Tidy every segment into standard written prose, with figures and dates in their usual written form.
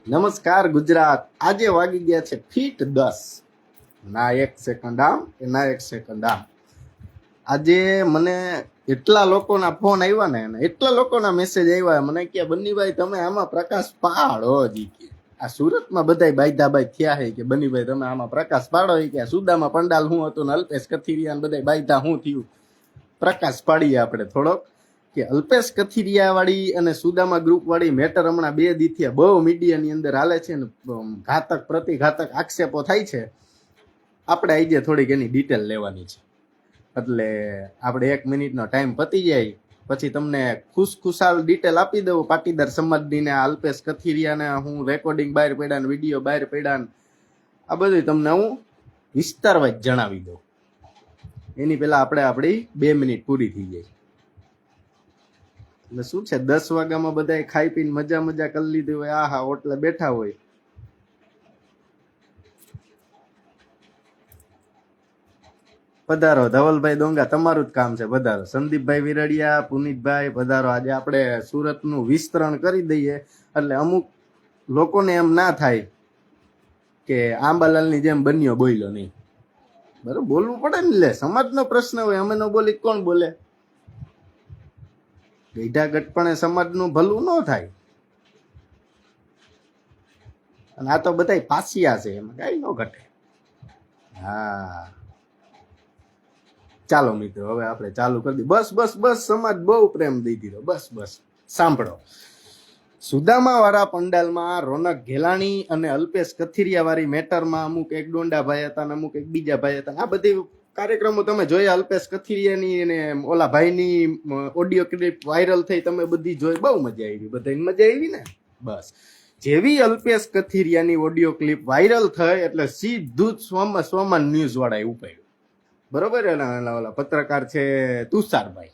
નમસ્કાર ગુજરાત. આજે વાગી ગયા છે ફીટ 10. ના 1 સેકન્ડ આમ કે ના 1 સેકન્ડ આમ. આજે મને એટલા લોકોના ફોન આવ્યા ને એટલા લોકોના મેસેજ આવ્યા મને કે બન્નીભાઈ તમે આમાં પ્રકાશ પાડો જી કે આ સુરતમાં બધાય બાયદાબાઈ થયા છે કે બન્નીભાઈ તમે આમાં પ્રકાશ પાડો કે સુદામાં પંડાલ હું હતું ને અલ્પેશ કથિરિયા બધાય બાયદા હું થયું. પ્રકાશ પાડીએ આપણે થોડોક કે અલ્પેશ કથિરિયા વાળી અને સુદામા ગ્રુપ વાળી મેટર હમણાં 2 દીથી બહુ મીડિયાની અંદર હાલે છે ને ઘાતક પ્રતિઘાતક આક્ષેપો થાય છે. આપણે આજે થોડીક એની ડિટેલ લેવાની છે એટલે આપણે 1 મિનિટનો ટાઈમ પતી જાય પછી તમને ખુશખુશાલ ડિટેલ આપી દઉં પાટીદાર સમાજની ને અલ્પેશ કથિરિયાને હું રેકોર્ડિંગ બહાર પડ્યા ને વિડીયો બહાર પડ્યા આ બધું તમને હું વિસ્તારવાઇઝ જણાવી દઉં. એની પહેલા આપણે આપણી 2 મિનિટ પૂરી થઈ જાય. એટલે શું છે 10 વાગ્યામાં બધા ખાઈ પીને મજા મજા કરી લીધી હોય આહા ઓટલે બેઠા હોય. પધારો ધવલભાઈ ડોંગા, તમારું જ કામ છે. પધારો સંદીપભાઈ વિરડિયા, પુનિતભાઈ પધારો. આજે આપણે સુરતનું વિસ્તરણ કરી દઈએ એટલે અમુક લોકોને એમ ના થાય કે આંબાલાલની જેમ બન્યો બોલ્યો નહીં. બરોબર બોલવું પડે ને, લે સમાજનો પ્રશ્ન હોય અમે ન બોલી કોણ બોલે? ગઈઢા ગટપણે સમાજનું ભલું ન થાય. અને આ તો બધા પાસિયા છે એમાં કઈ ન ઘટે. હા ચાલો મિત્રો હવે આપણે ચાલુ કરી દઈએ. બસ બસ બસ સમાજ બહુ પ્રેમ દઈ દીધો. બસ બસ સાંભળો. સુદામા વાળા પંડાલમાં રોનક ઘેલાણી અને અલ્પેશ કથિરિયા વાળી મેટરમાં અમુક એક ડોંડા ભાઈ હતા અને અમુક એક બીજા ભાઈ હતા. આ બધી કાર્યક્રમો તમે જોયા. અલ્પેશ કથિરિયાની અને ઓલા ભાઈની ઓડિયો ક્લિપ વાયરલ થઈ તમે બધી જોઈ, બહુ મજા આવી. બધાને મજા આવી ને? બસ જેવી અલ્પેશ કથિરિયાની ઓડિયો ક્લિપ વાયરલ થઈ એટલે સીધું જ સોમન ન્યૂઝ વાળાએ ઉપાડ્યું. બરોબર. ઓલા પત્રકાર છે તુષારભાઈ,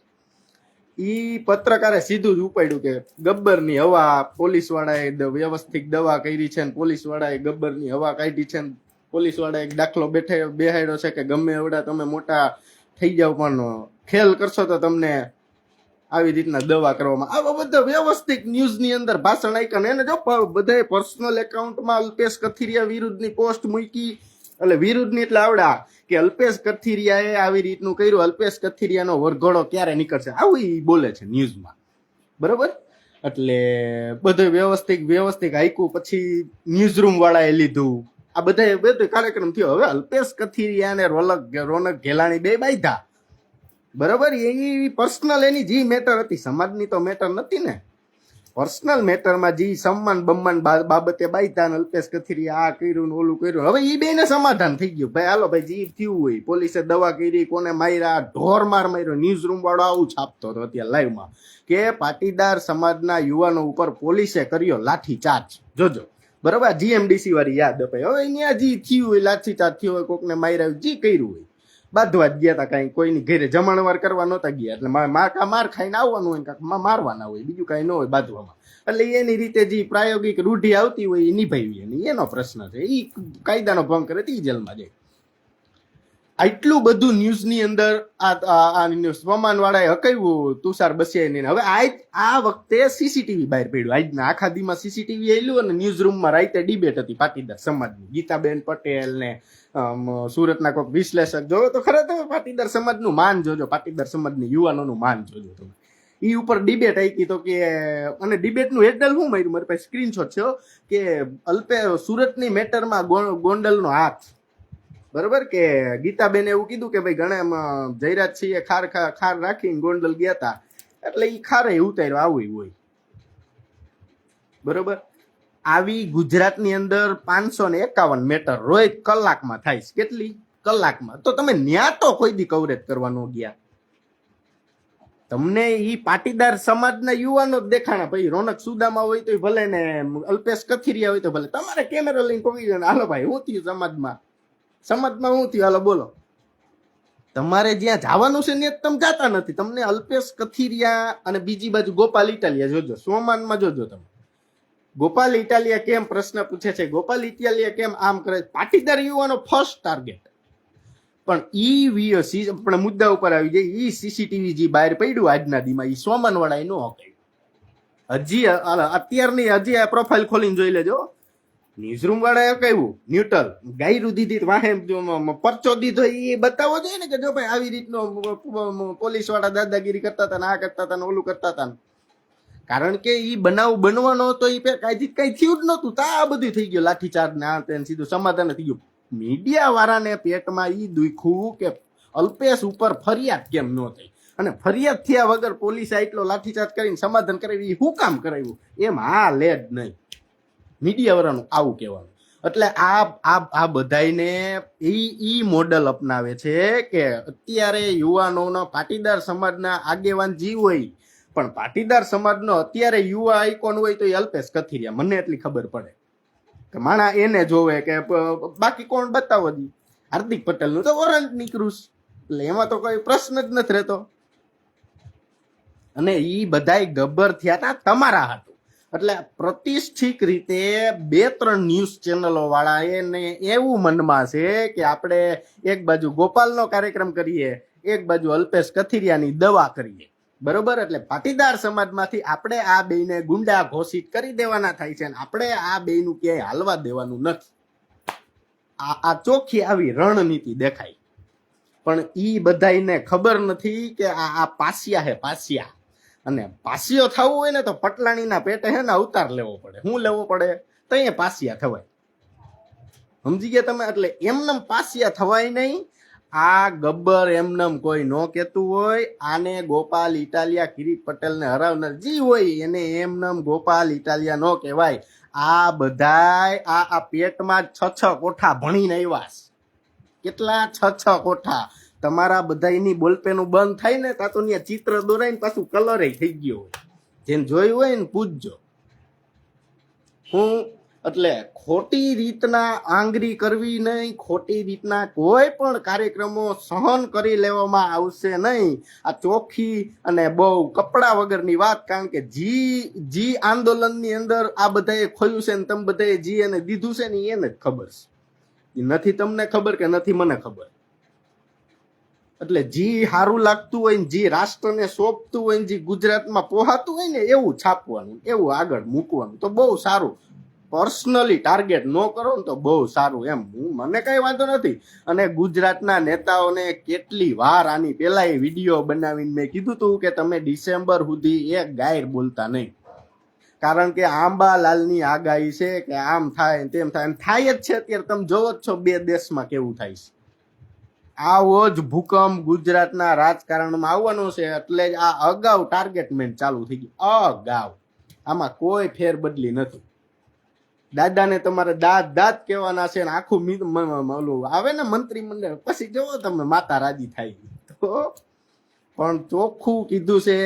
ઈ પત્રકારે સીધું જ ઉપાડ્યું કે ગબ્બરની હવા પોલીસ વાળાએ વ્યવસ્થિત દવા કરી છે, પોલીસ વાળાએ ગબ્બરની હવા કાઢી છે, પોલીસ વાળા એક દાખલો બેહાડ્યો છે કે ગમે એવડા તમે મોટા થઈ જાવ પણ ખેલ કરશો તો તમને આવી રીતના દવા કરવામાં. આવા બધા વ્યવસ્થિત ન્યૂઝની અંદર ભાષણ આપ્યા. એને જો બધાએ પર્સનલ એકાઉન્ટમાં અલ્પેશ કથિરિયા વિરુદ્ધની પોસ્ટ મૂકી. એટલે વિરુદ્ધની એટલે આવડા કે અલ્પેશ કથિરિયાએ આવી રીતનું કર્યું, અલ્પેશ કથિરિયાનો વરઘોડો ક્યારે નીકળશે, આવું ઈ બોલે છે ન્યૂઝમાં. બરોબર. એટલે બધું વ્યવસ્થિત હાઈકું. પછી ન્યૂઝ રૂમ વાળાએ લીધું. આ બધા બધો કાર્યક્રમ થયો. હવે અલ્પેશ કથિરિયા ને રોનક ઘેલાણી બે બાયધા. બરોબર. એની પર્સનલ એની જે મેટર હતી, સમાજની તો મેટર નથી ને. પર્સનલ મેટરમાં જે સન્માન બમ્માન બાબતે બાયધા ને અલ્પેશ કથિરિયા આ કર્યું ને ઓલું કર્યું. હવે એ બેને સમાધાન થઈ ગયું. ભાઈ હાલો ભાઈ જે થયું હોય, પોલીસે દવા કરી, કોને માર્યા, ઢોર માર્યો. ન્યૂઝ રૂમ વાળો આવું છાપતો હતો અત્યારે લાઈવમાં કે પાટીદાર સમાજના યુવાનો ઉપર પોલીસે કર્યો લાઠી ચાર્જ. જોજો બરોબર. જીએમડીસી વાળી યાદ અપાય. હવે અહીંયા જે થયું હોય, લાઠી ચાર્જ થયો હોય, કોકને માર્યા જે કર્યું હોય, બાંધવા જ ગયા હતા. કઈ કોઈની ઘરે જમણવાર કરવા નહોતા ગયા. એટલે માર ખાઈને આવવાનું હોય, કાંક મારવાના હોય, બીજું કઈ ન હોય બાંધવામાં. એટલે એની રીતે જે પ્રાયોગિક રૂઢિ આવતી હોય એ નિભાવી. એનો પ્રશ્ન છે. એ કાયદાનો ભંગ કરે તે જેલમાં જાય. આટલું બધું ન્યૂઝની અંદર આ સ્વમાન વાળાએ હકાવ્યું તુષાર બસિયાની. હવે આ વખતે સીસીટીવી બહાર પડ્યું. આજના આખા દીમાં સીસીટીવી આવેલું અને ન્યૂઝ રૂમમાં રાતે ડિબેટ હતી પાટીદાર સમાજની. ગીતાબેન પટેલ ને સુરતના કોઈક વિશ્લેષક જોયો તો ખરા તમે પાટીદાર સમાજનું માન જોજો, પાટીદાર સમાજની યુવાનોનું માન જોજો તમે. ઈ ઉપર ડિબેટ આવી તો કે, અને ડિબેટનું હેડલ શું માર્યું મારી પાસે સ્ક્રીનશોટ છે કે સુરતની મેટરમાં ગોંડલનો હાથ. બરોબર. કે ગીતાબેન એવું કીધું કે ભાઈ ગણે જયરાજસિંહે ખાર રાખીને ગોંડલ ગયા હતા એટલે ઈ ખારે ઉતાર્યો. આવું હોય. બરોબર. આવી ગુજરાતની અંદર 551 મેટર રોજ કલાકમાં થાય છે. કેટલી કલાકમાં? તો તમે ન્યા તો કોઈ દી કવરેજ કરવા ન ગયા. તમને ઈ પાટીદાર સમાજના યુવાનો જ દેખાણા. ભાઈ રોનક સુદામા હોય તો ભલે ને અલ્પેશ કથિરિયા હોય તો ભલે. તમારે કેમેરો લઈને પકડી જાય હાલો ભાઈ શું થયું સમાજમાં શું થયું હાલો બોલો. તમારે જ્યાં જવાનું છે ને તમે જાતા નથી. તમને અલ્પેશ કથિરિયા અને બીજી બાજુ ગોપાલ ઇટાલિયા જોજો, સોમાનમાં જોજો તમે. ગોપાલ ઇટાલિયા કેમ પ્રશ્ન પૂછે છે, ગોપાલ ઇટાલિયા કેમ આમ કરે. પાટીદાર યુવાનો ફર્સ્ટ ટાર્ગેટ. પણ આપણે મુદ્દા ઉપર આવી જાય. ઈ સીસીટીવી જે બહાર પડ્યું આજના દીમાં, ઈ સોમન વાળા નો હકાય. હજી અત્યારની આ પ્રોફાઇલ ખોલીને જોઈ લેજો. ન્યૂઝરૂમ વાળાએ કહ્યું ન્યુટ્રલ ગાયરું દીધી વાહે પરચો દીધો એ બતાવવો જોઈએ ને કે જો ભાઈ આવી રીતનો પોલીસ વાળા દાદાગીરી કરતા હતા ને આ કરતા હતા ને ઓલું કરતા હતા. કારણ કે ઈ બનાવ બનવાનો હતો એ કઈ થયું જ નતું. તા આ બધું થઈ ગયું લાઠીચાર્જ ને આ તેને સીધું સમાધાન થઈ ગયું. મીડિયા વાળાને પેટમાં ઈ દુખ્યું કે અલ્પેશ ઉપર ફરિયાદ કેમ ન થઈ, અને ફરિયાદ થયા વગર પોલીસે એટલો લાઠીચાર્જ કરીને સમાધાન કરાવ્યું એ શું કામ કરાવ્યું એમ આ લે જ નહીં. મીડિયા વાળાનું આવું કહેવાનું. એટલે આ બધાને ઈ મોડલ અપનાવે છે કે અત્યારે યુવાનોનો પાટીદાર સમાજના આગેવાન જીવ હોય, પણ પાટીદાર સમાજનો અત્યારે યુવા આઇકોન હોય તો એ અલ્પેશ કથિરિયા. મને એટલી ખબર પડે કે માણા એને જોવે કે બાકી કોણ બતાવો દી. હાર્દિક પટેલનું તો વોરંટ નીકળ્યું એટલે એમાં તો કોઈ પ્રશ્ન જ નથી રહેતો. અને ઈ બધાય ગબ્બર થયા હતા તમારા હાટું. એટલે પ્રતિષ્ઠિત રીતે 2-3 ન્યૂઝ ચેનલો વાળા એને એવું મનમાં છે કે આપણે એક બાજુ ગોપાલનો કાર્યક્રમ કરીએ, એક બાજુ અલ્પેશ કથિરિયાની દવા કરીએ, બરોબર. એટલે પાટીદાર સમાજમાંથી આપણે આ બેને ગુંડા ઘોષિત કરી દેવાના થાય છે, અને આપણે આ બેનું ક્યાંય હાલવા દેવાનું નથી. આ ચોખ્ખી આવી રણનીતિ દેખાય. પણ ઈ બધાને ખબર નથી કે આ પાસિયા હે પાસિયા. અને પાસિયો થવું હોય ને તો પટલાણીના પેટે હે ને અવતાર લેવો પડે. શું લેવો પડે? તો એ પાસિયા થવાય. સમજી ગયા તમે? એટલે એમનેમ પાસિયા થવાય નહીં. આ ગબ્બર એમનેમ કોઈ ન કહેતું હોય. આને ગોપાલ ઇટાલિયા કિરીટ પટેલને હરાવનાર જી હોય એને એમનેમ ગોપાલ ઇટાલિયા ન કહેવાય. આ બધાય આ પેટમાં 6 કોઠા ભણીને આવ્યા. કેટલા 6 કોઠા. તમારા બધાની બોલપેનું બંધ થાય ને તા તો ત્યાં ચિત્ર દોરાઈને પાછું કલર થઈ ગયો હોય. જેને જોયું હોય ને પૂછજો. હું એટલે ખોટી રીતના આંગળી કરવી નહીં, ખોટી રીતના કોઈ પણ કાર્યક્રમો સહન કરી લેવામાં આવશે નહીં. આ ચોખ્ખી અને બહુ કપડા વગરની વાત. કારણ કે જી આંદોલનની અંદર આ બધાએ ખોયું છે ને તમે બધાએ જી એને દીધું છે ને એને જ ખબર છે. એ નથી તમને ખબર કે નથી મને ખબર. એટલે જી સારું લાગતું હોય ને જી રાષ્ટ્રને સોંપતું હોય ને જે ગુજરાતમાં પોહાતું હોય ને એવું છાપવાનું, એવું આગળ મૂકવાનું તો બહુ સારું. પર્સનલી ટાર્ગેટ ન કરો ને તો બહુ સારું. એમ મને કઈ વાંધો નથી. અને ગુજરાતના નેતાઓને કેટલી વાર આની પેલા એ વિડીયો બનાવીને મેં કીધું તું કે તમે ડિસેમ્બર સુધી એક ગાયર બોલતા નહીં. કારણ કે આંબાલાલની આગાહી છે કે આમ થાય તેમ થાય. થાય જ છે. અત્યારે તમે જોવો જ છો 2 દેશમાં કેવું થાય છે. આવો જ ભૂકંપ ગુજરાતના રાજકારણમાં આવવાનો છે. એટલે જ આ અગાઉ ટાર્ગેટમેન્ટ ચાલુ થઈ ગયું. અગાઉ આમાં કોઈ ફેર બદલી નથી. દાદાને તમારે દાદ કહેવાના છે ને આખું ઓલું આવે ને મંત્રીમંડળ પછી જોવો તમે માતા રાજી થાય. તો પણ ચોખ્ખું કીધું છે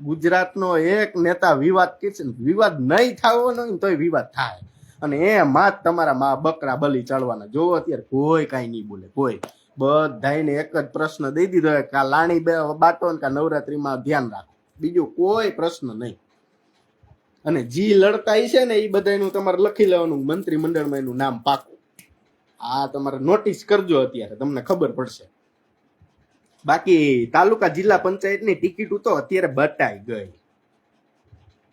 ગુજરાતનો એક નેતા વિવાદ કે વિવાદ નહીં થવો નહીં તોય વિવાદ થાય. અને એમાં જ તમારા બકરા બલી ચડવાના. જોવો અત્યારે કોઈ કાંઈ નહીં બોલે. કોઈ બધાને એક જ પ્રશ્ન દઈ દીધો કે આ લાણી બાટો ને કા નવરાત્રીમાં ધ્યાન રાખો. બીજું કોઈ પ્રશ્ન નહીં. અને જી લડતા છે ને એ બધાનું તમારે લખી લેવાનું મંત્રીમંડળમાં એનું નામ પાકું. આ તમારે નોટિસ કરજો. અત્યારે તમને ખબર પડશે. બાકી તાલુકા જિલ્લા પંચાયતની ટિકિટ તો અત્યારે બટાઈ ગઈ.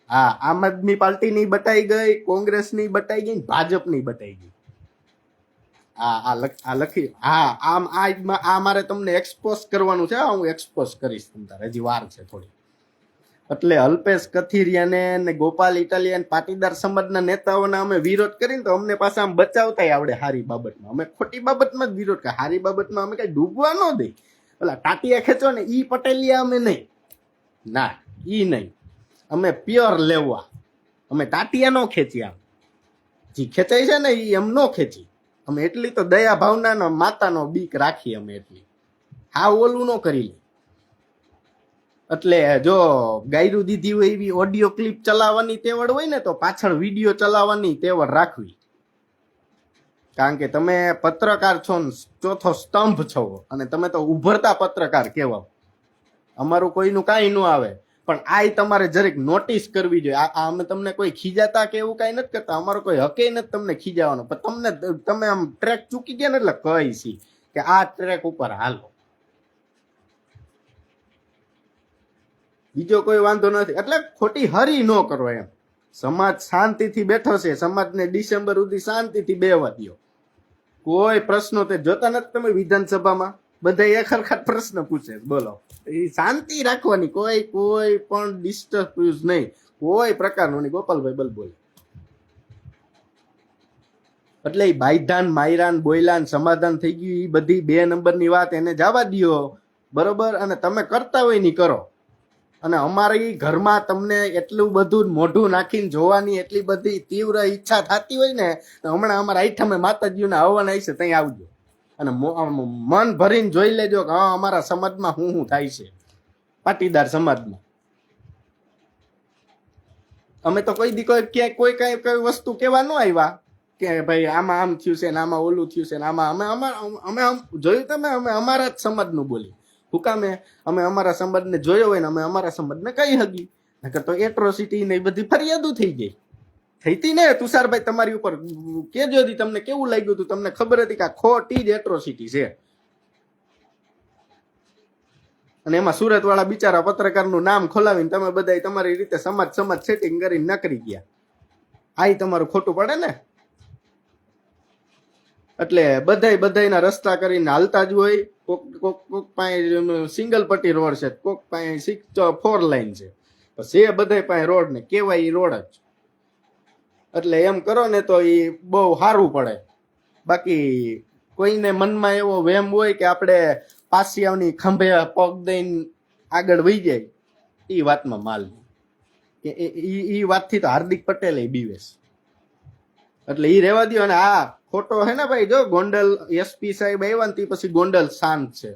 હા, આમ આદમી પાર્ટીની બટાઈ ગઈ, કોંગ્રેસની બટાઈ ગઈ, ભાજપની બટાઈ ગઈ. આ લખી. હા, આ મારે તમને એક્સપોઝ કરવાનું છે. હું એક્સપોઝ કરીશ તમારે. હજી વાર છે થોડી. એટલે અલ્પેશ કથિરિયાને ને ગોપાલ ઇટાલિયન પાટીદાર સમાજના નેતાઓને અમે વિરોધ કરીને તો અમને પાછા આમ બચાવતા આવડે સારી બાબતમાં. અમે ખોટી બાબતમાં જ વિરોધ કરે. સારી બાબતમાં અમે કઈ ડૂબવા ન દઈ. પેલા ટાટિયા ખેંચો ને ઈ પટેલિયા અમે નહીં. ના, ઈ નહીં. અમે પ્યોર લેવા. અમે ટાટિયા નો ખેંચ્યા. જે ખેંચાય છે ને ઈ એમ નો ખેંચી. અમે એટલી તો દયા ભાવના માતાનો બીક રાખીએ. અમે એટલી હા ઓલું નો કરી લે. એટલે જો ગાયરું દીધી હોય એવી ઓડિયો ક્લિપ ચલાવવાની તેવડ હોય ને તો પાછળ વિડીયો ચલાવવાની તેવડ રાખવી. કારણ કે તમે પત્રકાર છો ને ચોથો સ્તંભ છો અને તમે તો ઉભરતા પત્રકાર કહેવાઓ. અમારું કોઈનું કાંઈ ન આવે પણ આ તમારે જરીક નોટિસ કરવી જોઈએ. આ અમે તમને કોઈ ખીજાતા કે એવું કાંઈ નથી કરતા. અમારો કોઈ હકે નથી તમને ખીજાવાનો. પણ તમે આમ ટ્રેક ચૂકી ગયા ને એટલે કહી છી કે આ ટ્રેક ઉપર હાલો. બીજો કોઈ વાંધો નથી. એટલે ખોટી હરી ન કરો એમ. સમાજ શાંતિથી બેઠો છે, સમાજને ડિસેમ્બર સુધી શાંતિથી બેહવા દ્યો. કોઈ પ્રશ્નો તે જોતા નથી તમે વિધાનસભામાં બધા એક હરખા પ્રશ્ન પૂછે, બોલો. એ શાંતિ રાખવાની, કોઈ પણ ડિસ્ટર્બ નહીં, કોઈ પ્રકારનું નહીં. ગોપાલભાઈ બલ બોલે એટલે એ બાયધાન માયરાન બોયલાન સમાધાન થઈ ગયું, એ બધી 2 નંબરની વાત એને જવા દ્યો, બરોબર. અને તમે કરતા હોય ની કરો. અને અમારી ઘરમાં તમને એટલું બધું મોઢું નાખીને જોવાની એટલી બધી તીવ્ર ઈચ્છા થતી હોય ને, તો હમણાં અમારા આઈઠમે માતાજીના હવન આવશે, ત્યાં આવજો અને મન ભરીને જોઈ લેજો કે હા અમારા સમાજમાં શું થાય છે, પાટીદાર સમાજમાં. અમે તો કોઈ દી કોઈ કઈ વસ્તુ કેવા ન આવ્યા કે ભાઈ આમાં આમ થયું છે ને આમાં ઓલું થયું છે ને આમાં અમે જોયું તમે, અમે અમારા જ સમાજનું બોલી. હુકામે અમે અમારા સમાજને જોયો હોય ને અમે અમારા સમાજને કઈ હગી, નકર તો એટ્રોસિટી ને એ બધી ફરિયાદો થઈ ગઈ. થઈતી ને તુષારભાઈ તમારી ઉપર કેજો હતી, તમને કેવું લાગ્યું હતું? તમને ખબર હતી કે આ ખોટી જ એટ્રોસિટી છે. અને એમાં સુરત વાળા બિચારા પત્રકારનું નામ ખોલાવીને તમે બધા તમારી રીતે સમાજ સેટિંગ કરીને નકરી ગયા. આ તમારું ખોટું પડે ને. એટલે બધાયના રસ્તા કરીને હાલતા જ હોય. કોક પાસે સિંગલ પટ્ટી રોડ છે, કોક પાસે 4 લાઈન છે, પછી એ બધા પાસે રોડ ને કેવાય રોડ જ. એટલે એમ કરો ને તો એ બહુ સારું પડે. બાકી કોઈને મનમાં એવો વહેમ હોય કે આપણે પાસિયાની ખંભે પગ દઈને આગળ વહી જાય, એ વાતમાં માલ કે એ વાતથી તો હાર્દિક પટેલ બીવેશ. એટલે એ રહેવા દો. અને આ ખોટો હે ને ભાઈ, જો ગોંડલ એસપી સાહેબ આવ્યા ને પછી ગોંડલ શાંત છે.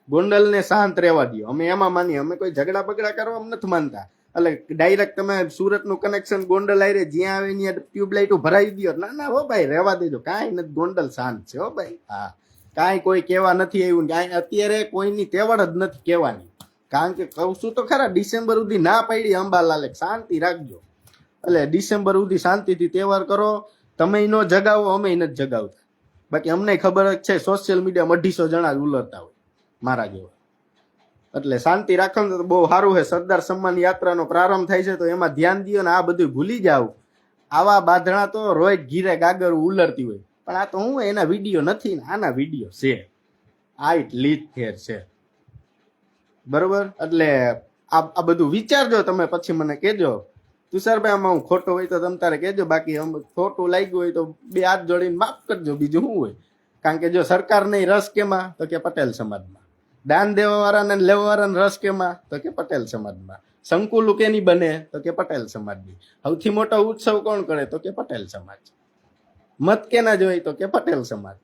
ગોંડલ ને શાંત રહેવા દો, અમે એમાં માનીએ. અમે કોઈ ઝઘડા બગડા કરવા નથી માનતા. એટલે ડાયરેક્ટ તમે સુરત નું કનેક્શન ગોંડલ આવીને જ્યાં આવે ત્યાં ટ્યુબલાઇટો ભરાઈ દો. ના હો ભાઈ, રહેવા દેજો, કાંઈ નથી. ગોંડલ શાંત છે હો ભાઈ. હા, કાંઈ કોઈ કહેવા નથી આવ્યું. કાંઈ અત્યારે કોઈની તેવડ જ નથી કહેવાની. કારણ કે કહું છું તો ખરા, ડિસેમ્બર સુધી ના પાડી અંબાલાલે શાંતિ રાખજો. એટલે ડિસેમ્બર સુધી શાંતિથી તહેવાર કરો. તમે નો જગાવો, અમે નથી જગાવતા. બાકી અમને ખબર જ છે, સોશિયલ મીડિયામાં 250 જણા જ ઉલરતા હોય મારા જેવા. એટલે શાંતિ રાખો ને તો બહુ સારું છે. સરદાર સન્માન યાત્રાનો પ્રારંભ થાય છે તો એમાં ધ્યાન દો ને આ બધું ભૂલી જાવ. આવા બાંધણા તો રોજ ઘીરે ગાગર ઉલરતી હોય, પણ આ તો હું એના વિડીયો નથી ને આના વિડીયો છે. આ લીટ ફેર છે, બરોબર. એટલે આ બધું વિચારજો તમે, પછી મને કહેજો તુષારભાઈ આમાં હું ખોટો હોય તો તમે તારે કહેજો. બાકી ખોટું લાગ્યું હોય તો 2 હાથ જોડીને માફ કરજો, બીજું શું હોય. કારણ કે જો સરકાર નહીં રસ કેમાં, તો કે પટેલ સમાજમાં. દાન દેવા વાળાને લેવા વાળાને રસ કેમાં, તો કે પટેલ સમાજમાં. સંકુલ કેની બને, તો કે પટેલ સમાજની. સૌથી મોટો ઉત્સવ કોણ કરે, તો કે પટેલ સમાજ. મત કેના જોઈ, તો કે પટેલ સમાજ.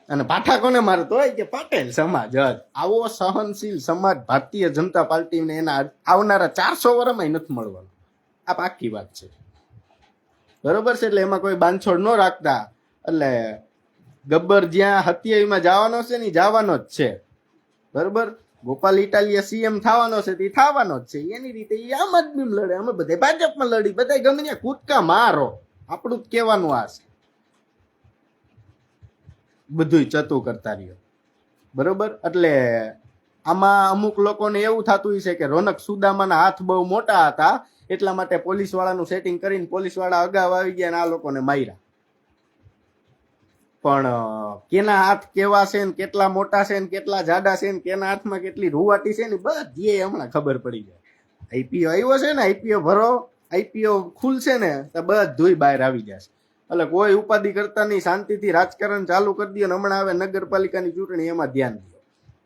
અને પાઠા કોને મારતો હોય, કે પટેલ સમાજ જ. આવો સહનશીલ સમાજ ભારતીય જનતા પાર્ટીને એના આવનારા 400 વર્ષમાં નથી મળવાનો. આ પાકી વાત છે, બરોબર છે. એટલે એમાં કોઈ બાંધછોડ ન રાખતા. એટલે ગબ્બર જ્યાં 27માં જવાનો છે ને જવાનો જ છે, બરોબર. ગોપાલ ઇટાલિયા સીએમ થવાનો છે તે થવાનો જ છે. એની રીતે એ આમ આદમી લડે, અમે બધા ભાજપમાં લડી, બધા ગમે ત્યાં કૂદકા મારો. આપણું જ કહેવાનું આ છે. બધું ચતું કરતા રહ્યો, બરોબર. એટલે આમાં અમુક લોકોને એવું થતું છે કે રોનક સુદામાના હાથ બહુ મોટા હતા, એટલા માટે પોલીસ વાળાનું સેટિંગ કરીને પોલીસ વાળા અગાઉ આવી ગયા અને આ લોકોને માર્યા. પણ કેના હાથ કેવા છે ને કેટલા મોટા છે ને કેટલા જાડા છે ને કેના હાથમાં કેટલી રૂવાટી છે ને બધી હમણાં ખબર પડી જાય. આઈપીઓ આવ્યો છે ને, આઈપીઓ ભરો, આઈપીઓ ખુલશે ને તો બધું બહાર આવી જશે. એટલે કોઈ ઉપાધિ કરતા નહીં, શાંતિથી રાજકારણ ચાલુ કરી દો. હમણાં આવે નગરપાલિકાની ચૂંટણી, એમાં ધ્યાન દો.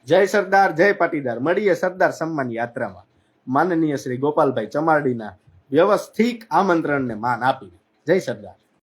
જય સરદાર, જય પાટીદાર. મળીએ સરદાર સન્માન યાત્રામાં. માનનીય શ્રી ગોપાલભાઈ ચમારડીના વ્યવસ્થિત આમંત્રણને માન આપી. જય સરદાર.